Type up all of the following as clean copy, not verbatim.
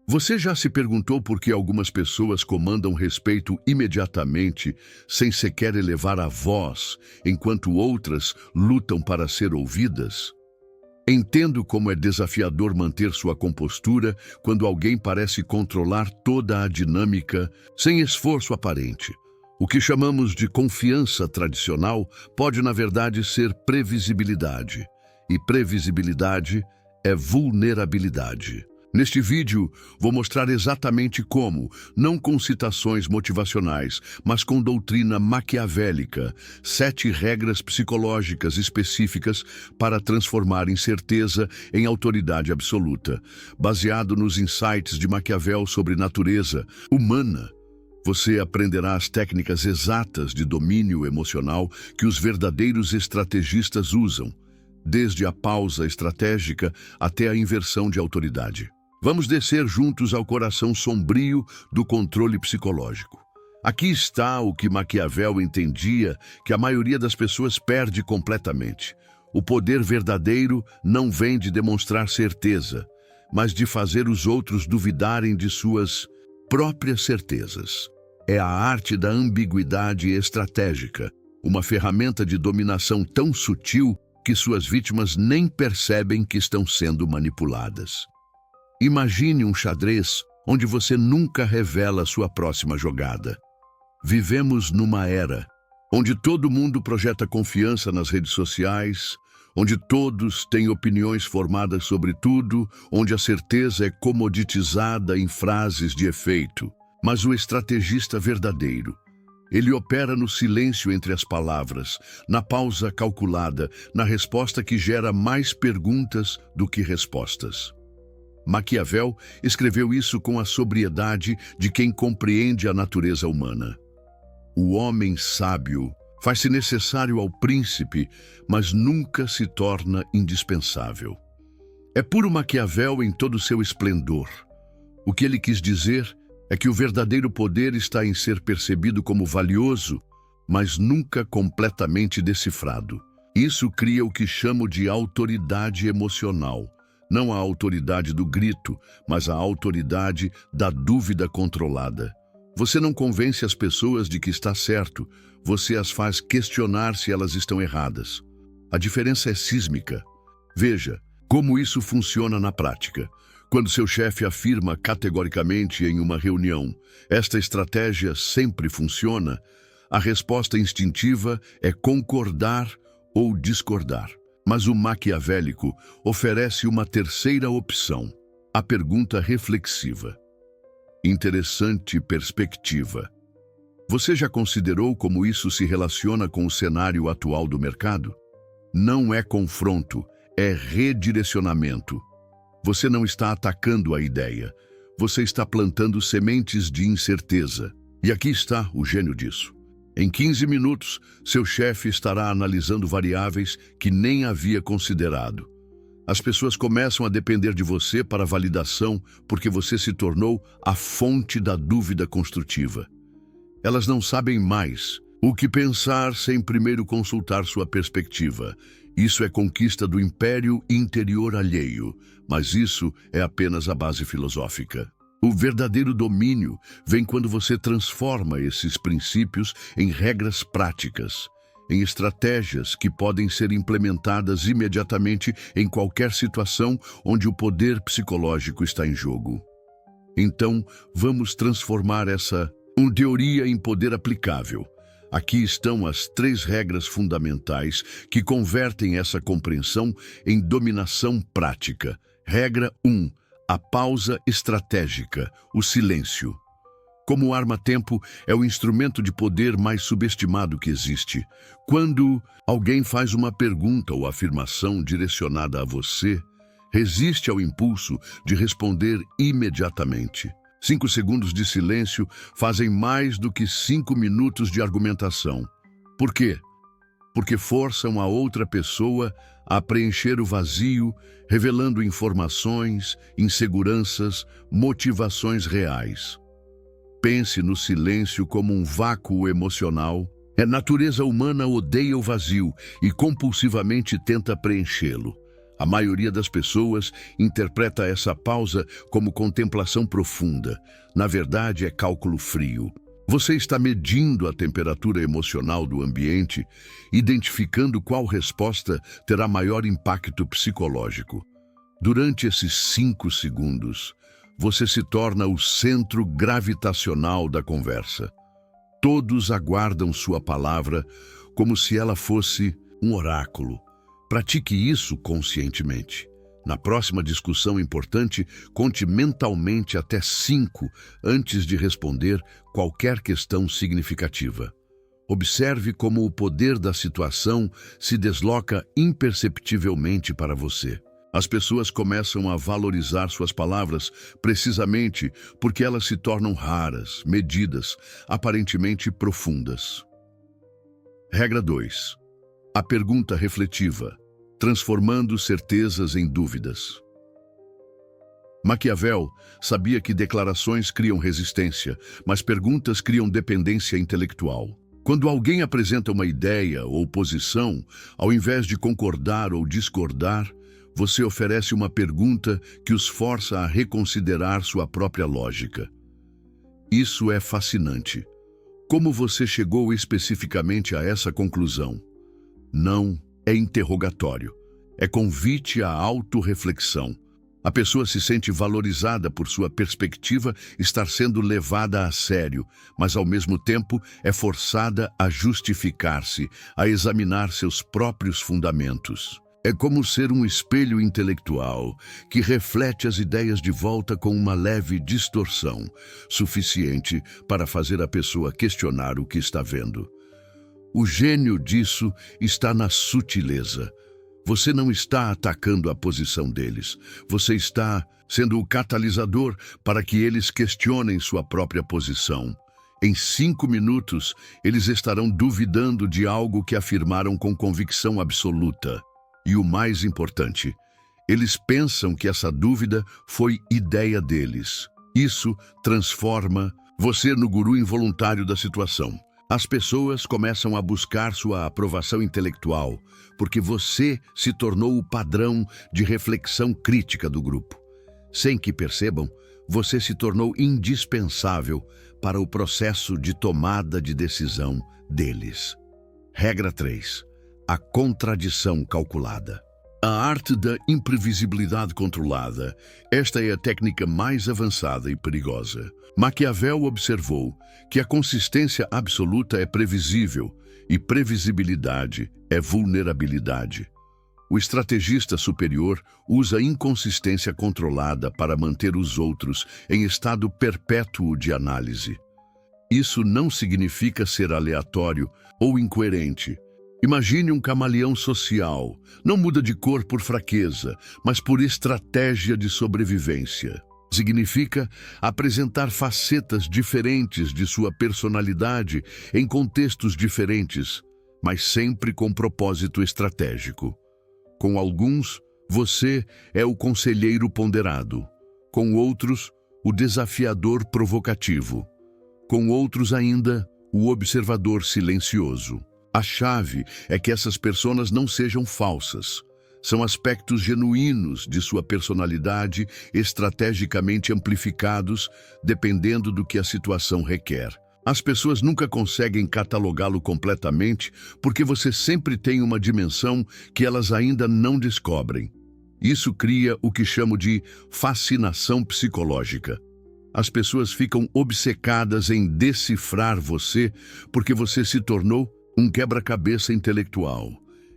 Você já se perguntou por que algumas pessoas comandam respeito imediatamente, sem sequer elevar a voz, enquanto outras lutam para ser ouvidas? Entendo como é desafiador manter sua compostura quando alguém parece controlar toda a dinâmica sem esforço aparente. O que chamamos de confiança tradicional pode, na verdade, ser previsibilidade. E previsibilidade é vulnerabilidade. Neste vídeo, vou mostrar exatamente como, não com citações motivacionais, mas com doutrina maquiavélica, 7 regras psicológicas específicas para transformar incerteza em autoridade absoluta, baseado nos insights de Maquiavel sobre natureza humana. Você aprenderá as técnicas exatas de domínio emocional que os verdadeiros estrategistas usam, desde a pausa estratégica até a inversão de autoridade. Vamos descer juntos ao coração sombrio do controle psicológico. Aqui está o que Maquiavel entendia que a maioria das pessoas perde completamente. O poder verdadeiro não vem de demonstrar certeza, mas de fazer os outros duvidarem de suas próprias certezas. É a arte da ambiguidade estratégica, uma ferramenta de dominação tão sutil que suas vítimas nem percebem que estão sendo manipuladas. Imagine um xadrez onde você nunca revela sua próxima jogada. Vivemos numa era onde todo mundo projeta confiança nas redes sociais, onde todos têm opiniões formadas sobre tudo, onde a certeza é comoditizada em frases de efeito. Mas o estrategista verdadeiro, ele opera no silêncio entre as palavras, na pausa calculada, na resposta que gera mais perguntas do que respostas. Maquiavel escreveu isso com a sobriedade de quem compreende a natureza humana. O homem sábio faz-se necessário ao príncipe, mas nunca se torna indispensável. É puro Maquiavel em todo o seu esplendor. O que ele quis dizer é que o verdadeiro poder está em ser percebido como valioso, mas nunca completamente decifrado. Isso cria o que chamo de autoridade emocional. Não a autoridade do grito, mas a autoridade da dúvida controlada. Você não convence as pessoas de que está certo, você as faz questionar se elas estão erradas. A diferença é sísmica. Veja como isso funciona na prática. Quando seu chefe afirma categoricamente em uma reunião, esta estratégia sempre funciona, a resposta instintiva é concordar ou discordar. Mas o maquiavélico oferece uma terceira opção, a pergunta reflexiva. Interessante perspectiva. Você já considerou como isso se relaciona com o cenário atual do mercado? Não é confronto, é redirecionamento. Você não está atacando a ideia, você está plantando sementes de incerteza. E aqui está o gênio disso. Em 15 minutos, seu chefe estará analisando variáveis que nem havia considerado. As pessoas começam a depender de você para validação porque você se tornou a fonte da dúvida construtiva. Elas não sabem mais o que pensar sem primeiro consultar sua perspectiva. Isso é conquista do império interior alheio, mas isso é apenas a base filosófica. O verdadeiro domínio vem quando você transforma esses princípios em regras práticas, em estratégias que podem ser implementadas imediatamente em qualquer situação onde o poder psicológico está em jogo. Então, vamos transformar essa teoria em poder aplicável. Aqui estão as 3 regras fundamentais que convertem essa compreensão em dominação prática. Regra 1. A pausa estratégica, o silêncio. Como arma-tempo, é o instrumento de poder mais subestimado que existe. Quando alguém faz uma pergunta ou afirmação direcionada a você, resiste ao impulso de responder imediatamente. 5 segundos de silêncio fazem mais do que 5 minutos de argumentação. Por quê? Porque forçam a outra pessoa a preencher o vazio, revelando informações, inseguranças, motivações reais. Pense no silêncio como um vácuo emocional. A natureza humana odeia o vazio e compulsivamente tenta preenchê-lo. A maioria das pessoas interpreta essa pausa como contemplação profunda. Na verdade, é cálculo frio. Você está medindo a temperatura emocional do ambiente, identificando qual resposta terá maior impacto psicológico. Durante esses 5 segundos, você se torna o centro gravitacional da conversa. Todos aguardam sua palavra como se ela fosse um oráculo. Pratique isso conscientemente. Na próxima discussão importante, conte mentalmente até 5 antes de responder qualquer questão significativa. Observe como o poder da situação se desloca imperceptivelmente para você. As pessoas começam a valorizar suas palavras precisamente porque elas se tornam raras, medidas, aparentemente profundas. Regra 2. A pergunta refletiva, transformando certezas em dúvidas. Maquiavel sabia que declarações criam resistência, mas perguntas criam dependência intelectual. Quando alguém apresenta uma ideia ou posição, ao invés de concordar ou discordar, você oferece uma pergunta que os força a reconsiderar sua própria lógica. Isso é fascinante. Como você chegou especificamente a essa conclusão? Não é interrogatório, é convite à autorreflexão. A pessoa se sente valorizada por sua perspectiva estar sendo levada a sério, mas ao mesmo tempo é forçada a justificar-se, a examinar seus próprios fundamentos. É como ser um espelho intelectual que reflete as ideias de volta com uma leve distorção, suficiente para fazer a pessoa questionar o que está vendo. O gênio disso está na sutileza. Você não está atacando a posição deles. Você está sendo o catalisador para que eles questionem sua própria posição. Em 5 minutos, eles estarão duvidando de algo que afirmaram com convicção absoluta. E o mais importante, eles pensam que essa dúvida foi ideia deles. Isso transforma você no guru involuntário da situação. As pessoas começam a buscar sua aprovação intelectual, porque você se tornou o padrão de reflexão crítica do grupo. Sem que percebam, você se tornou indispensável para o processo de tomada de decisão deles. Regra 3. A contradição calculada. A arte da imprevisibilidade controlada. Esta é a técnica mais avançada e perigosa. Maquiavel observou que a consistência absoluta é previsível e previsibilidade é vulnerabilidade. O estrategista superior usa a inconsistência controlada para manter os outros em estado perpétuo de análise. Isso não significa ser aleatório ou incoerente. Imagine um camaleão social. Não muda de cor por fraqueza, mas por estratégia de sobrevivência. Significa apresentar facetas diferentes de sua personalidade em contextos diferentes, mas sempre com propósito estratégico. Com alguns, você é o conselheiro ponderado. Com outros, o desafiador provocativo. Com outros ainda, o observador silencioso. A chave é que essas personas não sejam falsas. São aspectos genuínos de sua personalidade, estrategicamente amplificados, dependendo do que a situação requer. As pessoas nunca conseguem catalogá-lo completamente porque você sempre tem uma dimensão que elas ainda não descobrem. Isso cria o que chamo de fascinação psicológica. As pessoas ficam obcecadas em decifrar você porque você se tornou um quebra-cabeça intelectual.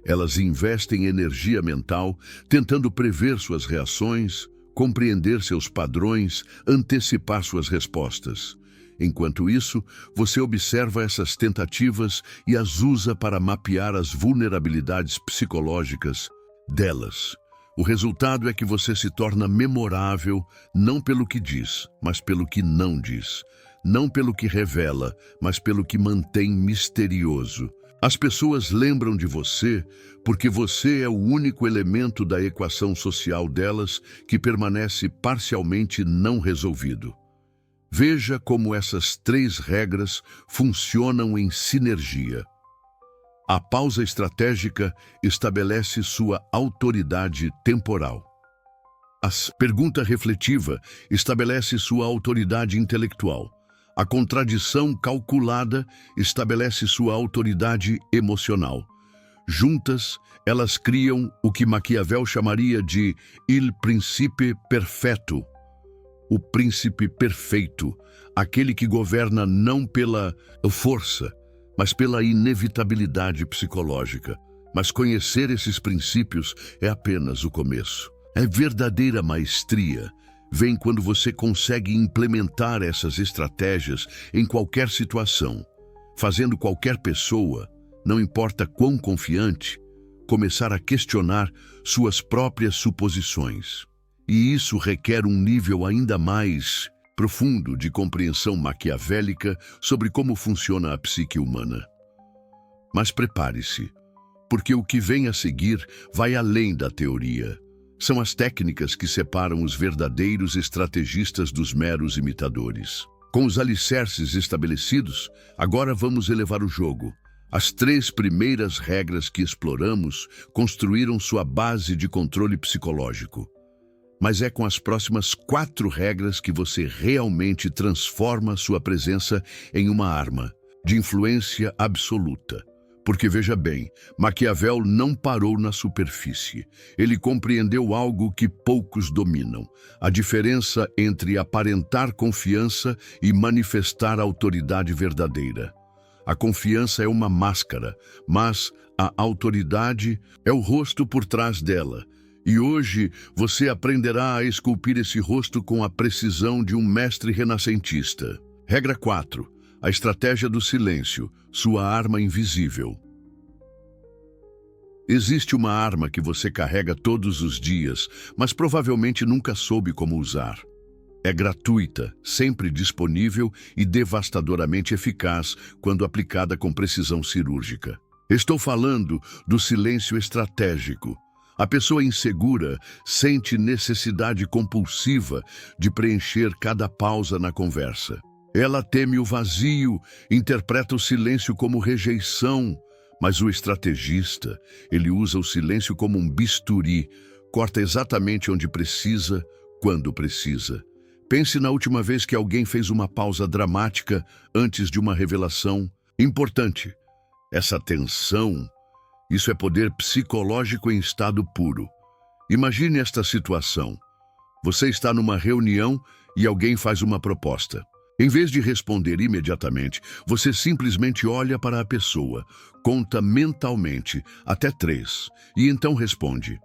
Elas investem energia mental, tentando prever suas reações, compreender seus padrões, antecipar suas respostas. Enquanto isso, você observa essas tentativas e as usa para mapear as vulnerabilidades psicológicas delas. O resultado é que você se torna memorável não pelo que diz, mas pelo que não diz. Não pelo que revela, mas pelo que mantém misterioso. As pessoas lembram de você porque você é o único elemento da equação social delas que permanece parcialmente não resolvido. Veja como essas 3 regras funcionam em sinergia. A pausa estratégica estabelece sua autoridade temporal. A pergunta refletiva estabelece sua autoridade intelectual. A contradição calculada estabelece sua autoridade emocional. Juntas, elas criam o que Maquiavel chamaria de il principe perfetto, o príncipe perfeito, aquele que governa não pela força, mas pela inevitabilidade psicológica. Mas conhecer esses princípios é apenas o começo. A verdadeira maestria vem quando você consegue implementar essas estratégias em qualquer situação, fazendo qualquer pessoa, não importa quão confiante, começar a questionar suas próprias suposições. E isso requer um nível ainda mais profundo de compreensão maquiavélica sobre como funciona a psique humana. Mas prepare-se, porque o que vem a seguir vai além da teoria. São as técnicas que separam os verdadeiros estrategistas dos meros imitadores. Com os alicerces estabelecidos, agora vamos elevar o jogo. As 3 primeiras regras que exploramos construíram sua base de controle psicológico. Mas é com as próximas 4 regras que você realmente transforma sua presença em uma arma de influência absoluta. Porque, veja bem, Maquiavel não parou na superfície. Ele compreendeu algo que poucos dominam: a diferença entre aparentar confiança e manifestar autoridade verdadeira. A confiança é uma máscara, mas a autoridade é o rosto por trás dela. E hoje você aprenderá a esculpir esse rosto com a precisão de um mestre renascentista. Regra 4. A estratégia do silêncio, sua arma invisível. Existe uma arma que você carrega todos os dias, mas provavelmente nunca soube como usar. É gratuita, sempre disponível e devastadoramente eficaz quando aplicada com precisão cirúrgica. Estou falando do silêncio estratégico. A pessoa insegura sente necessidade compulsiva de preencher cada pausa na conversa. Ela teme o vazio, interpreta o silêncio como rejeição, mas o estrategista, ele usa o silêncio como um bisturi, corta exatamente onde precisa, quando precisa. Pense na última vez que alguém fez uma pausa dramática antes de uma revelação importante. Essa tensão, isso é poder psicológico em estado puro. Imagine esta situação. Você está numa reunião e alguém faz uma proposta. Em vez de responder imediatamente, você simplesmente olha para a pessoa, conta mentalmente até 3 e então responde.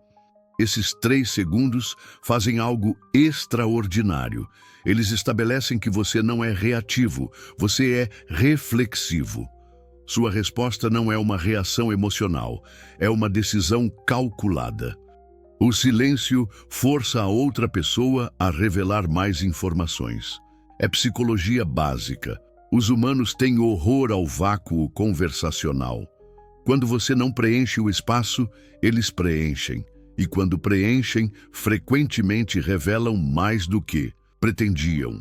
Esses 3 segundos fazem algo extraordinário. Eles estabelecem que você não é reativo, você é reflexivo. Sua resposta não é uma reação emocional, é uma decisão calculada. O silêncio força a outra pessoa a revelar mais informações. É psicologia básica. Os humanos têm horror ao vácuo conversacional. Quando você não preenche o espaço, eles preenchem. E quando preenchem, frequentemente revelam mais do que pretendiam.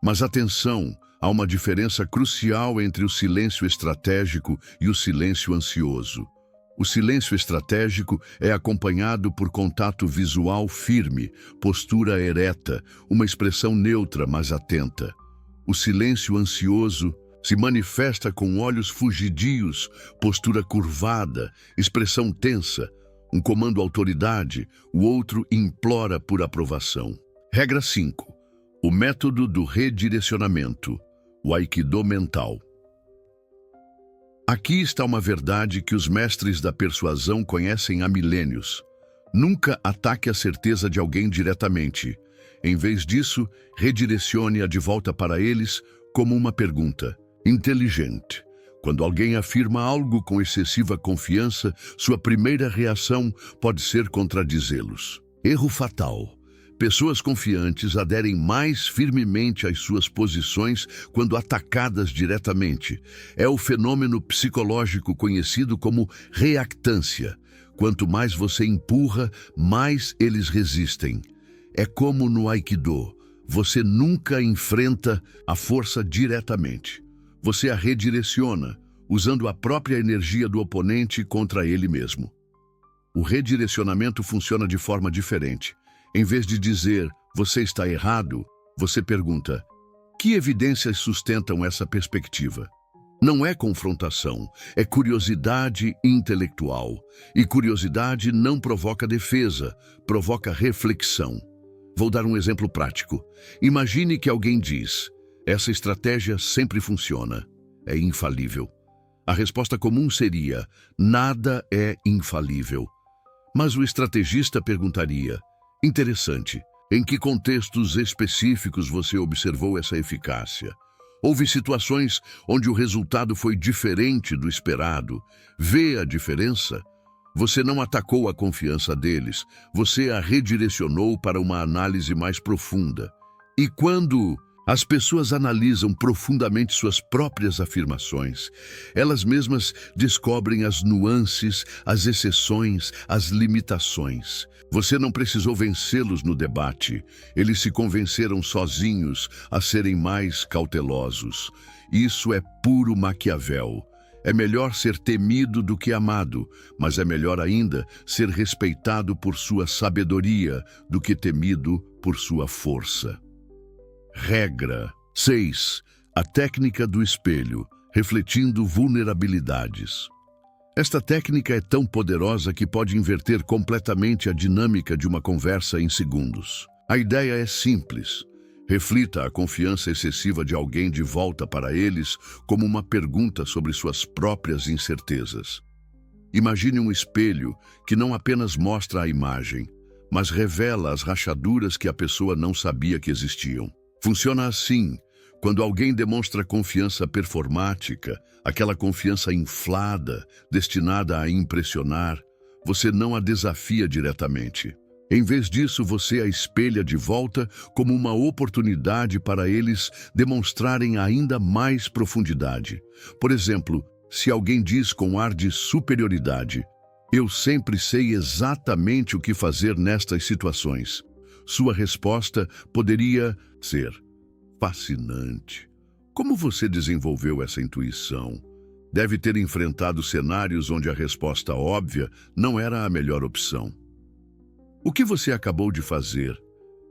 Mas atenção, há uma diferença crucial entre o silêncio estratégico e o silêncio ansioso. O silêncio estratégico é acompanhado por contato visual firme, postura ereta, uma expressão neutra, mas atenta. O silêncio ansioso se manifesta com olhos fugidios, postura curvada, expressão tensa, um comando autoridade, o outro implora por aprovação. Regra 5. O método do redirecionamento, o Aikido mental. Aqui está uma verdade que os mestres da persuasão conhecem há milênios. Nunca ataque a certeza de alguém diretamente. Em vez disso, redirecione-a de volta para eles como uma pergunta inteligente. Quando alguém afirma algo com excessiva confiança, sua primeira reação pode ser contradizê-los. Erro fatal. Pessoas confiantes aderem mais firmemente às suas posições quando atacadas diretamente. É o fenômeno psicológico conhecido como reactância. Quanto mais você empurra, mais eles resistem. É como no Aikido. Você nunca enfrenta a força diretamente. Você a redireciona, usando a própria energia do oponente contra ele mesmo. O redirecionamento funciona de forma diferente. Em vez de dizer, você está errado, você pergunta, que evidências sustentam essa perspectiva? Não é confrontação, é curiosidade intelectual. E curiosidade não provoca defesa, provoca reflexão. Vou dar um exemplo prático. Imagine que alguém diz, essa estratégia sempre funciona, é infalível. A resposta comum seria, nada é infalível. Mas o estrategista perguntaria, interessante, em que contextos específicos você observou essa eficácia? Houve situações onde o resultado foi diferente do esperado. Vê a diferença? Você não atacou a confiança deles, você a redirecionou para uma análise mais profunda. E quando as pessoas analisam profundamente suas próprias afirmações, elas mesmas descobrem as nuances, as exceções, as limitações. Você não precisou vencê-los no debate. Eles se convenceram sozinhos a serem mais cautelosos. Isso é puro Maquiavel. É melhor ser temido do que amado, mas é melhor ainda ser respeitado por sua sabedoria do que temido por sua força. Regra 6. A técnica do espelho, refletindo vulnerabilidades. Esta técnica é tão poderosa que pode inverter completamente a dinâmica de uma conversa em segundos. A ideia é simples. Reflita a confiança excessiva de alguém de volta para eles como uma pergunta sobre suas próprias incertezas. Imagine um espelho que não apenas mostra a imagem, mas revela as rachaduras que a pessoa não sabia que existiam. Funciona assim, quando alguém demonstra confiança performática, aquela confiança inflada, destinada a impressionar, você não a desafia diretamente. Em vez disso, você a espelha de volta como uma oportunidade para eles demonstrarem ainda mais profundidade. Por exemplo, se alguém diz com ar de superioridade, eu sempre sei exatamente o que fazer nestas situações. Sua resposta poderia ser fascinante. Como você desenvolveu essa intuição? Deve ter enfrentado cenários onde a resposta óbvia não era a melhor opção. O que você acabou de fazer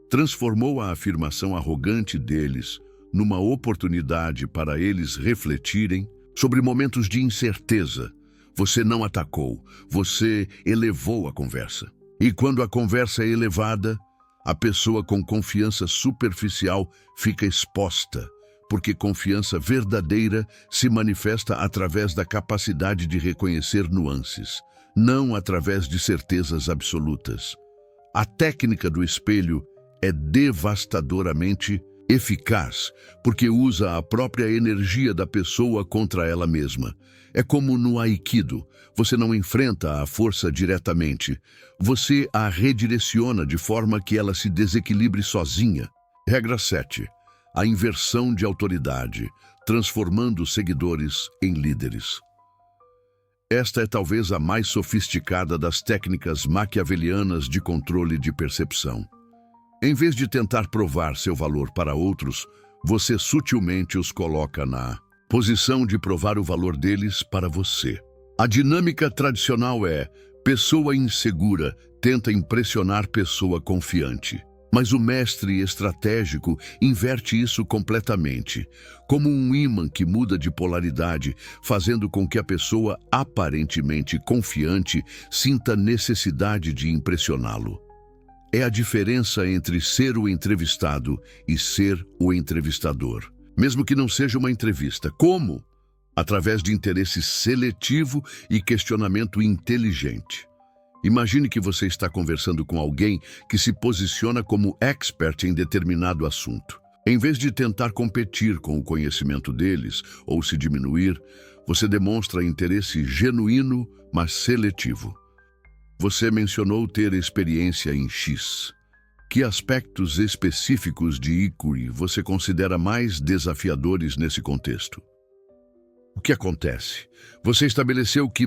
transformou a afirmação arrogante deles numa oportunidade para eles refletirem sobre momentos de incerteza. Você não atacou, você elevou a conversa. E quando a conversa é elevada, a pessoa com confiança superficial fica exposta, porque confiança verdadeira se manifesta através da capacidade de reconhecer nuances, não através de certezas absolutas. A técnica do espelho é devastadoramente eficaz, porque usa a própria energia da pessoa contra ela mesma. É como no Aikido, você não enfrenta a força diretamente, você a redireciona de forma que ela se desequilibre sozinha. Regra 7. A inversão de autoridade, transformando seguidores em líderes. Esta é talvez a mais sofisticada das técnicas maquiavelianas de controle de percepção. Em vez de tentar provar seu valor para outros, você sutilmente os coloca na posição de provar o valor deles para você. A dinâmica tradicional é: pessoa insegura tenta impressionar pessoa confiante. Mas o mestre estratégico inverte isso completamente, como um ímã que muda de polaridade, fazendo com que a pessoa aparentemente confiante sinta necessidade de impressioná-lo. É a diferença entre ser o entrevistado e ser o entrevistador. Mesmo que não seja uma entrevista. Como? Através de interesse seletivo e questionamento inteligente. Imagine que você está conversando com alguém que se posiciona como expert em determinado assunto. Em vez de tentar competir com o conhecimento deles ou se diminuir, você demonstra interesse genuíno, mas seletivo. Você mencionou ter experiência em X. Que aspectos específicos de Ikuri você considera mais desafiadores nesse contexto? O que acontece? Você estabeleceu que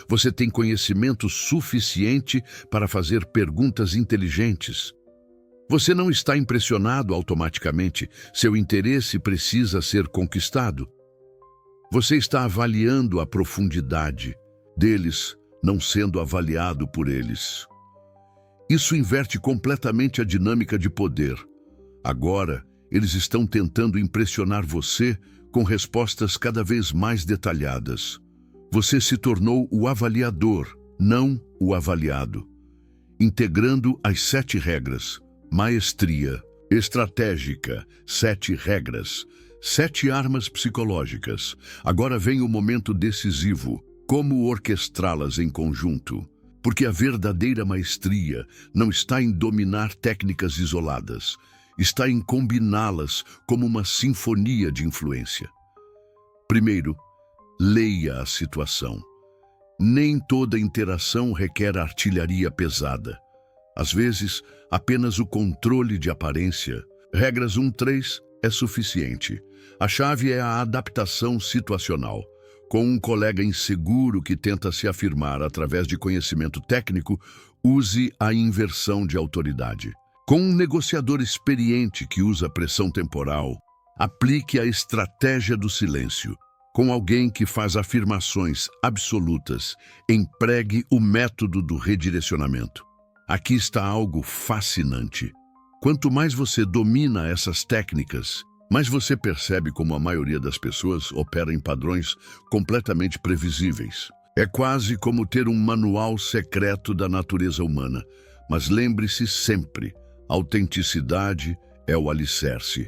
você tem conhecimento suficiente para fazer perguntas inteligentes. Você não está impressionado automaticamente. Seu interesse precisa ser conquistado. Você está avaliando a profundidade deles, não sendo avaliado por eles. Isso inverte completamente a dinâmica de poder. Agora, eles estão tentando impressionar você com respostas cada vez mais detalhadas. Você se tornou o avaliador, não o avaliado. Integrando as 7 regras, maestria, estratégica, 7 regras, 7 armas psicológicas. Agora vem o momento decisivo, como orquestrá-las em conjunto. Porque a verdadeira maestria não está em dominar técnicas isoladas, está em combiná-las como uma sinfonia de influência. Primeiro, leia a situação. Nem toda interação requer artilharia pesada. Às vezes, apenas o controle de aparência. Regras 1-3 é suficiente. A chave é a adaptação situacional. Com um colega inseguro que tenta se afirmar através de conhecimento técnico, use a inversão de autoridade. Com um negociador experiente que usa pressão temporal, aplique a estratégia do silêncio. Com alguém que faz afirmações absolutas, empregue o método do redirecionamento. Aqui está algo fascinante. Quanto mais você domina essas técnicas, mas você percebe como a maioria das pessoas opera em padrões completamente previsíveis. É quase como ter um manual secreto da natureza humana. Mas lembre-se sempre, autenticidade é o alicerce.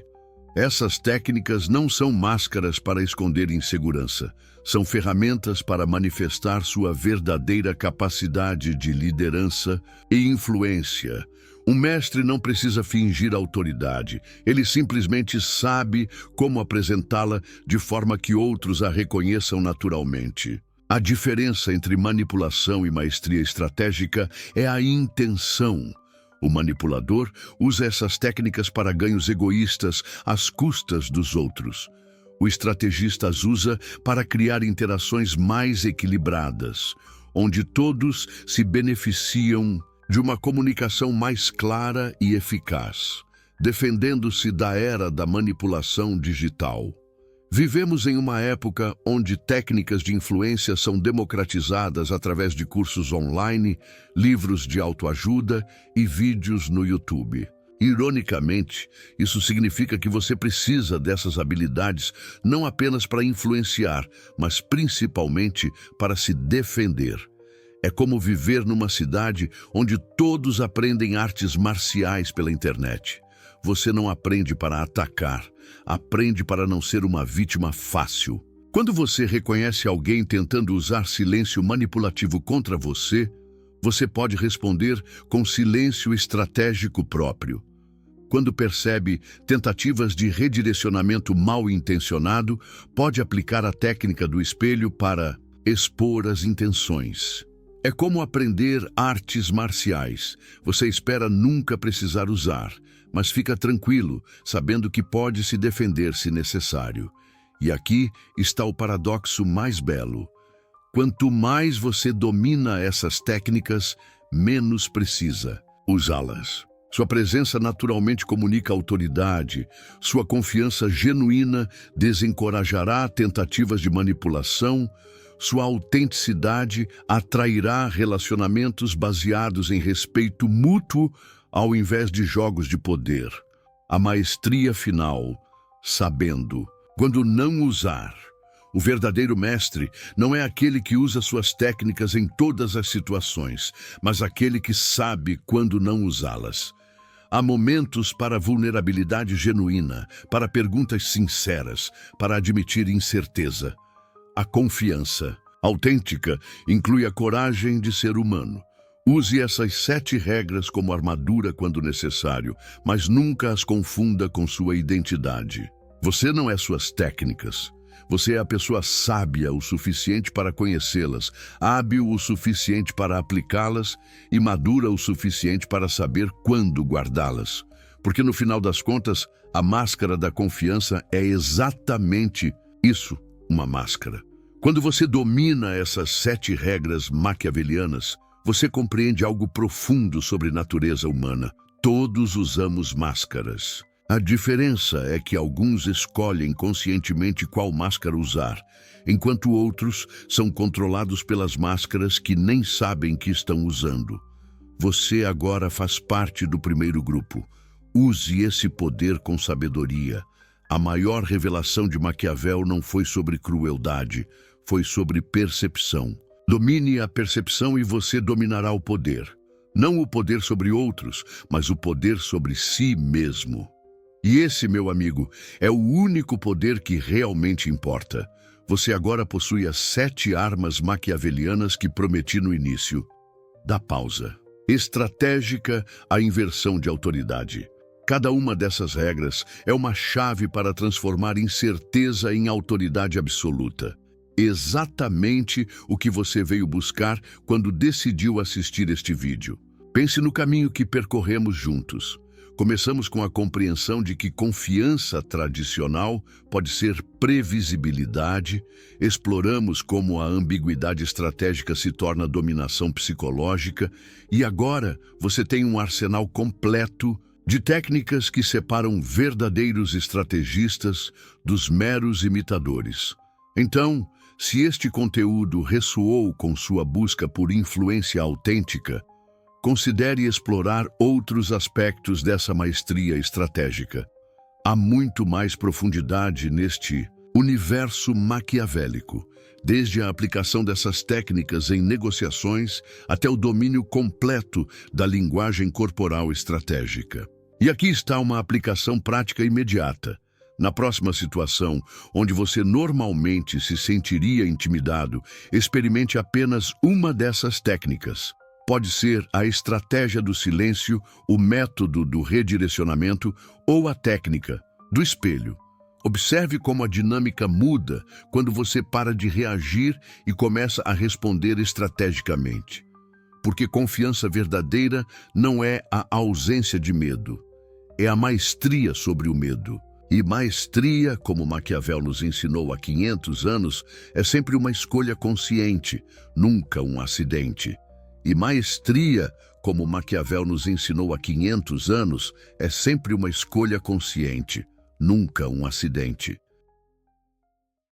Essas técnicas não são máscaras para esconder insegurança. São ferramentas para manifestar sua verdadeira capacidade de liderança e influência. Um mestre não precisa fingir autoridade, ele simplesmente sabe como apresentá-la de forma que outros a reconheçam naturalmente. A diferença entre manipulação e maestria estratégica é a intenção. O manipulador usa essas técnicas para ganhos egoístas às custas dos outros. O estrategista as usa para criar interações mais equilibradas, onde todos se beneficiam de uma comunicação mais clara e eficaz, defendendo-se da era da manipulação digital. Vivemos em uma época onde técnicas de influência são democratizadas através de cursos online, livros de autoajuda e vídeos no YouTube. Ironicamente, isso significa que você precisa dessas habilidades não apenas para influenciar, mas principalmente para se defender. É como viver numa cidade onde todos aprendem artes marciais pela internet. Você não aprende para atacar, aprende para não ser uma vítima fácil. Quando você reconhece alguém tentando usar silêncio manipulativo contra você, você pode responder com silêncio estratégico próprio. Quando percebe tentativas de redirecionamento mal intencionado, pode aplicar a técnica do espelho para expor as intenções. É como aprender artes marciais. Você espera nunca precisar usar, mas fica tranquilo, sabendo que pode se defender se necessário. E aqui está o paradoxo mais belo. Quanto mais você domina essas técnicas, menos precisa usá-las. Sua presença naturalmente comunica autoridade. Sua confiança genuína desencorajará tentativas de manipulação. Sua autenticidade atrairá relacionamentos baseados em respeito mútuo ao invés de jogos de poder. A maestria final, sabendo quando não usar. O verdadeiro mestre não é aquele que usa suas técnicas em todas as situações, mas aquele que sabe quando não usá-las. Há momentos para vulnerabilidade genuína, para perguntas sinceras, para admitir incerteza. A confiança autêntica inclui a coragem de ser humano. Use essas 7 regras como armadura quando necessário, mas nunca as confunda com sua identidade. Você não é suas técnicas. Você é a pessoa sábia o suficiente para conhecê-las, hábil o suficiente para aplicá-las e madura o suficiente para saber quando guardá-las. Porque no final das contas, a máscara da confiança é exatamente isso, uma máscara. Quando você domina essas 7 regras maquiavelianas, você compreende algo profundo sobre a natureza humana. Todos usamos máscaras. A diferença é que alguns escolhem conscientemente qual máscara usar, enquanto outros são controlados pelas máscaras que nem sabem que estão usando. Você agora faz parte do primeiro grupo. Use esse poder com sabedoria. A maior revelação de Maquiavel não foi sobre crueldade, foi sobre percepção. Domine a percepção e você dominará o poder. Não o poder sobre outros, mas o poder sobre si mesmo. E esse, meu amigo, é o único poder que realmente importa. Você agora possui as 7 armas maquiavelianas que prometi no início. Dá pausa. Estratégica, a inversão de autoridade. Cada uma dessas regras é uma chave para transformar incerteza em autoridade absoluta. Exatamente o que você veio buscar quando decidiu assistir este vídeo. Pense no caminho que percorremos juntos. Começamos com a compreensão de que confiança tradicional pode ser previsibilidade, exploramos como a ambiguidade estratégica se torna dominação psicológica e agora você tem um arsenal completo de técnicas que separam verdadeiros estrategistas dos meros imitadores. Então, se este conteúdo ressoou com sua busca por influência autêntica, considere explorar outros aspectos dessa maestria estratégica. Há muito mais profundidade neste universo maquiavélico, desde a aplicação dessas técnicas em negociações até o domínio completo da linguagem corporal estratégica. E aqui está uma aplicação prática imediata. Na próxima situação, onde você normalmente se sentiria intimidado, experimente apenas uma dessas técnicas. Pode ser a estratégia do silêncio, o método do redirecionamento ou a técnica do espelho. Observe como a dinâmica muda quando você para de reagir e começa a responder estrategicamente. Porque confiança verdadeira não é a ausência de medo, é a maestria sobre o medo. E maestria, como Maquiavel nos ensinou há 500 anos, é sempre uma escolha consciente, nunca um acidente. E maestria, como Maquiavel nos ensinou há 500 anos, é sempre uma escolha consciente, nunca um acidente.